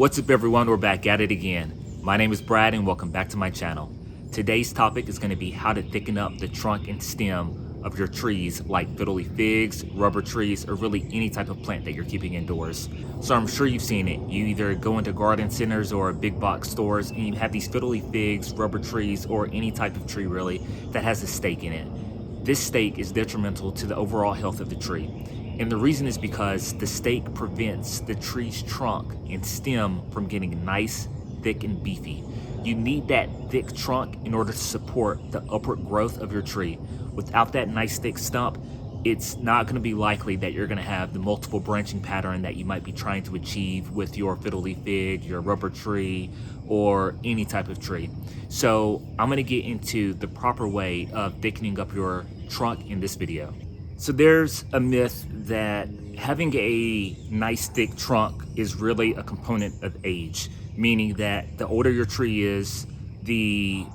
What's up everyone, we're back at it again. My name is Brad and welcome back to my channel. Today's topic is going to be how to thicken up the trunk and stem of your trees like fiddle leaf figs, rubber trees, or really any type of plant that you're keeping indoors. So I'm sure you've seen it. You either go into garden centers or big box stores and you have these fiddle leaf figs, rubber trees, or any type of tree really that has a stake in it. This stake is detrimental to the overall health of the tree. And the reason is because the stake prevents the tree's trunk and stem from getting nice, thick, and beefy. You need that thick trunk in order to support the upward growth of your tree. Without that nice thick stump, it's not going to be likely that you're going to have the multiple branching pattern that you might be trying to achieve with your fiddle leaf fig, your rubber tree, or any type of tree. So I'm going to get into the proper way of thickening up your trunk in this video. So there's a myth that having a nice thick trunk is really a component of age, meaning that the older your tree is, the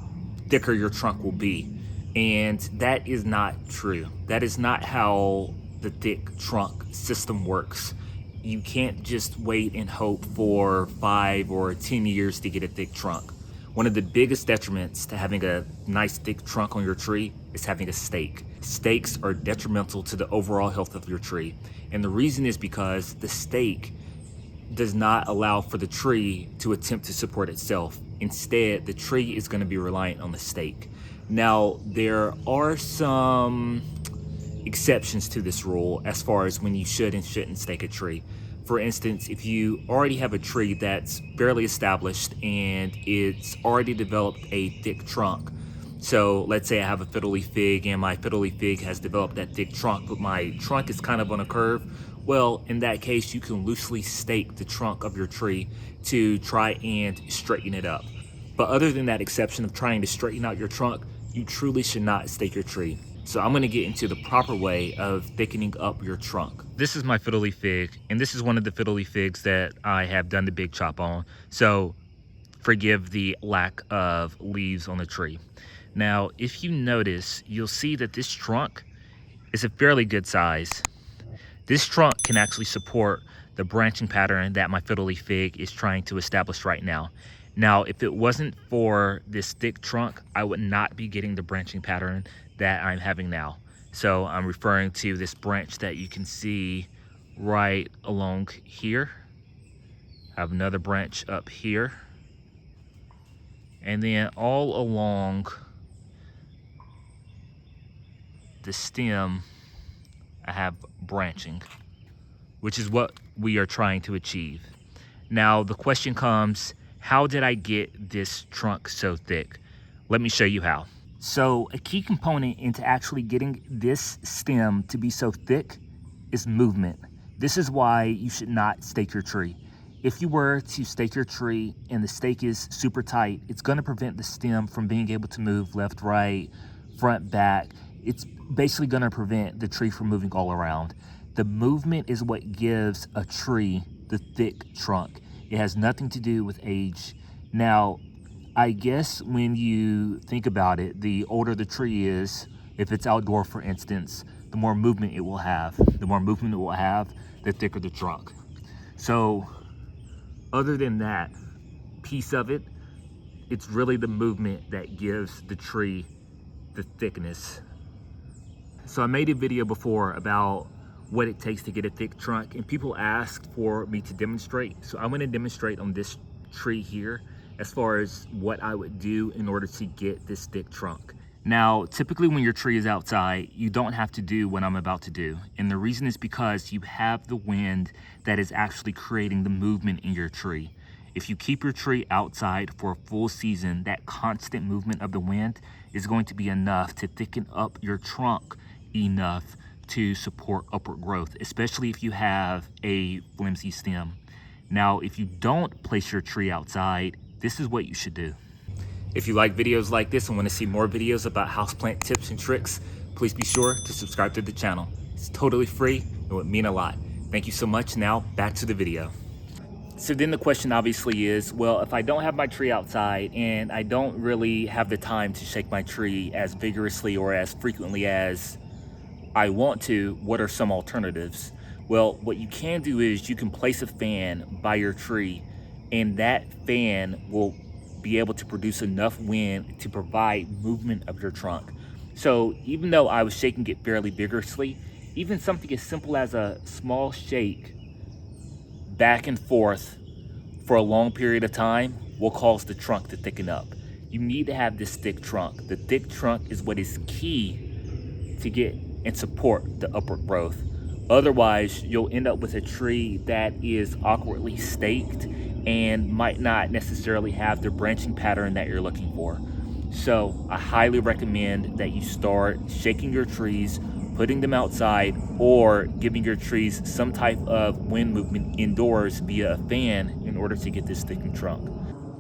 thicker your trunk will be. And that is not true. That is not how the thick trunk system works. You can't just wait and hope for 5 or 10 years to get a thick trunk. One of the biggest detriments to having a nice thick trunk on your tree is having a stake. Stakes are detrimental to the overall health of your tree. And the reason is because the stake does not allow for the tree to attempt to support itself. Instead, the tree is going to be reliant on the stake. Now, there are some exceptions to this rule as far as when you should and shouldn't stake a tree. For instance, if you already have a tree that's barely established and it's already developed a thick trunk. So let's say I have a fiddle leaf fig and my fiddle leaf fig has developed that thick trunk, but my trunk is kind of on a curve. Well, in that case, you can loosely stake the trunk of your tree to try and straighten it up. But other than that exception of trying to straighten out your trunk, you truly should not stake your tree. So I'm gonna get into the proper way of thickening up your trunk. This is my fiddle leaf fig, and this is one of the fiddle leaf figs that I have done the big chop on. So forgive the lack of leaves on the tree. Now, if you notice, you'll see that this trunk is a fairly good size. This trunk can actually support the branching pattern that my fiddle leaf fig is trying to establish right now. Now, if it wasn't for this thick trunk, I would not be getting the branching pattern that I'm having now. So I'm referring to this branch that you can see right along here. I have another branch up here. And then all along the stem, I have branching, which is what we are trying to achieve. Now, the question comes, how did I get this trunk so thick? Let me show you how. So a key component into actually getting this stem to be so thick is movement. This is why you should not stake your tree. If you were to stake your tree and the stake is super tight, it's going to prevent the stem from being able to move left, right, front, back. It's basically going to prevent the tree from moving all around. The movement is what gives a tree the thick trunk. It has nothing to do with age. Now, I guess when you think about it, the older the tree is, if it's outdoor for instance, the more movement it will have. The more movement it will have, the thicker the trunk. So other than that piece of it, it's really the movement that gives the tree the thickness. So I made a video before about what it takes to get a thick trunk, and people asked for me to demonstrate. So I'm going to demonstrate on this tree here as far as what I would do in order to get this thick trunk. Now, typically when your tree is outside, you don't have to do what I'm about to do. And the reason is because you have the wind that is actually creating the movement in your tree. If you keep your tree outside for a full season, that constant movement of the wind is going to be enough to thicken up your trunk enough to support upward growth, especially if you have a flimsy stem. Now, if you don't place your tree outside, this is what you should do. If you like videos like this and want to see more videos about houseplant tips and tricks, please be sure to subscribe to the channel. It's totally free and would mean a lot. Thank you so much. Now back to the video. So then the question obviously is, well, if I don't have my tree outside and I don't really have the time to shake my tree as vigorously or as frequently as I want to, what are some alternatives? Well, what you can do is you can place a fan by your tree and that fan will be able to produce enough wind to provide movement of your trunk. So even though I was shaking it fairly vigorously, even something as simple as a small shake back and forth for a long period of time will cause the trunk to thicken up. You need to have this thick trunk. The thick trunk is what is key to get and support the upward growth. Otherwise, you'll end up with a tree that is awkwardly staked and might not necessarily have the branching pattern that you're looking for. So I highly recommend that you start shaking your trees, putting them outside, or giving your trees some type of wind movement indoors via a fan in order to get this thickened trunk.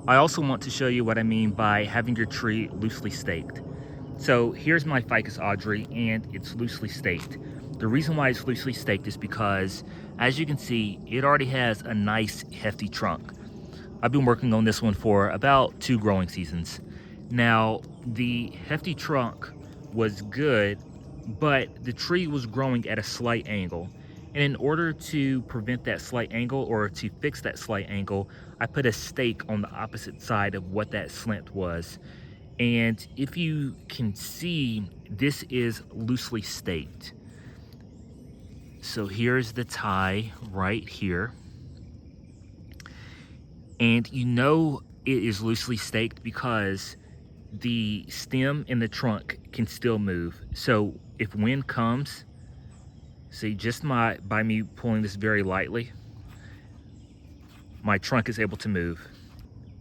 I also want to show you what I mean by having your tree loosely staked. So here's my Ficus Audrey, and it's loosely staked. The reason why it's loosely staked is because, as you can see, it already has a nice hefty trunk. I've been working on this one for about 2 growing seasons. Now, the hefty trunk was good, but the tree was growing at a slight angle. And in order to prevent that slight angle, or to fix that slight angle, I put a stake on the opposite side of what that slant was. And if you can see, this is loosely staked. So here's the tie right here. And you know it is loosely staked because the stem and the trunk can still move. So if wind comes, see, just by me pulling this very lightly, my trunk is able to move.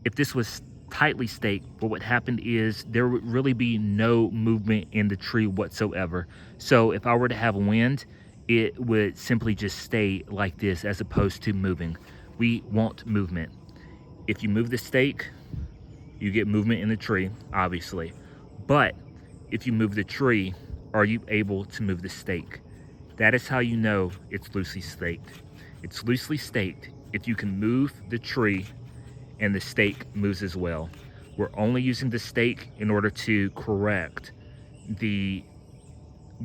If this was tightly staked, what would happen is there would really be no movement in the tree whatsoever. So if I were to have wind, it would simply just stay like this as opposed to moving. We want movement. If you move the stake, you get movement in the tree, obviously. But if you move the tree, are you able to move the stake? That is how you know it's loosely staked. It's loosely staked if you can move the tree and the stake moves as well. We're only using the stake in order to correct the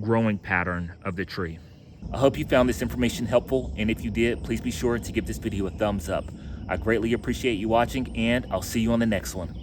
growing pattern of the tree. I hope you found this information helpful, and if you did, please be sure to give this video a thumbs up. I greatly appreciate you watching, and I'll see you on the next one.